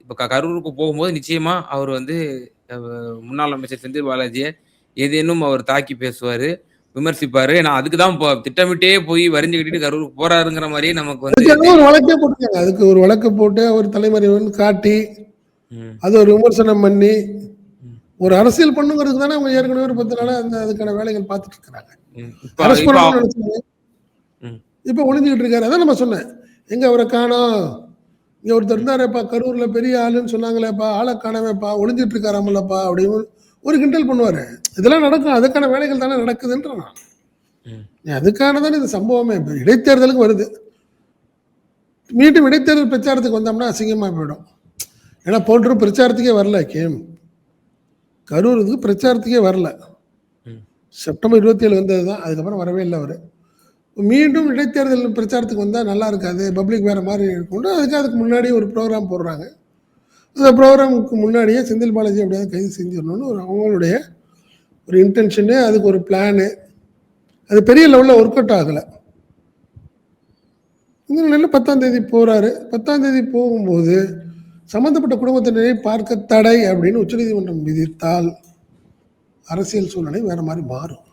இப்ப கரூருக்கு போகும்போது நிச்சயமா அவர் வந்து அ முன்னாள் அமைச்சர் செந்தில் பாலாஜிய ஏதேனும் அவர் தாக்கி பேசுவாரு, விமர்சிப்பாரு. ஏன்னா அதுக்கு தான் திட்டமிட்டே போய் வரிஞ்சு கட்டிட்டு கரூருக்கு போறாருங்கிற மாரியே நமக்கு வந்து அதுக்காக ஒரு தெரியும். வழக்கே போட்டுருக்காங்க. அதுக்கு ஒரு வழக்கு போட்டு அவர் தலைமறைவுன்னு காட்டி, ம். அது ஒரு விமர்சனம் பண்ணி, ம். ஒரு அரசியல் பண்ணுங்கிறதுக்கு தானே அவங்க ஏற்கனவே ஒரு 10 நாளா அதுக்கான வேலைகள் பார்த்துட்டு இருக்கிறாங்க. ம். இப்ப அரஸ்ட் இப்ப பண்ணணும்னு நினைச்சாங்க. ம். இப்ப ஒளிஞ்சுகிட்டு இருக்காரு. அதான் நம்ம சொன்னேன். எங்க அவர காணோம். இங்க ஒருத்தர் இருந்தாரேப்பா கரூர்ல பெரிய ஆளுன்னு சொன்னாங்களேப்பா, ஆள காணவேப்பா, ஒளிஞ்சிட்டு இருக்காராமல்லப்பா அப்படின்னு ஒரு கிண்டல் பண்ணுவாரு. இதெல்லாம் நடக்கும். அதுக்கான வேலைகள் தானே நடக்குதுன்றேன் நான். ம். அதுக்கான தானே இந்த சம்பவமே. இப்ப இடைத்தேர்தலுக்கு வருது. மீண்டும் இடைத்தேர்தல் பிரச்சாரத்துக்கு வந்தோம்னா அசிங்கமா போயிடும். ஏன்னா போன்று பிரச்சாரத்துக்கே வரல கேம். கரூருக்கு பிரச்சாரத்துக்கே வரல. ம். செப்டம்பர் 27 வந்தது தான். அதுக்கப்புறம் வரவே இல்லை அவரு. மீண்டும் இடைத்தேர்தல் பிரச்சாரத்துக்கு வந்தா நல்லா இருக்காது. பப்ளிக் வேற மாதிரி இருக்கும்னு அதுக்கு முன்னாடியே ஒரு ப்ரோகிராம் போடுறாங்க. அந்த ப்ரோகிராமுக்கு முன்னாடியே செந்தில் பாலாஜி எப்படியாவது கைது செஞ்சிடணும்னு ஒரு அவங்களுடைய ஒரு இன்டென்ஷனு, அதுக்கு ஒரு பிளானு. அது பெரிய லெவலில் ஒர்க் அவுட் ஆகலை. இந்த நிலையில் 10ஆம் தேதி போறாரு. 10ஆம் தேதி போகும்போது சம்பந்தப்பட்ட குடும்பத்தினரை பார்க்க தடை அப்படின்னு உச்சநீதிமன்றம் விதித்தால் அரசியல் சூழ்நிலை வேற மாதிரி மாறும்.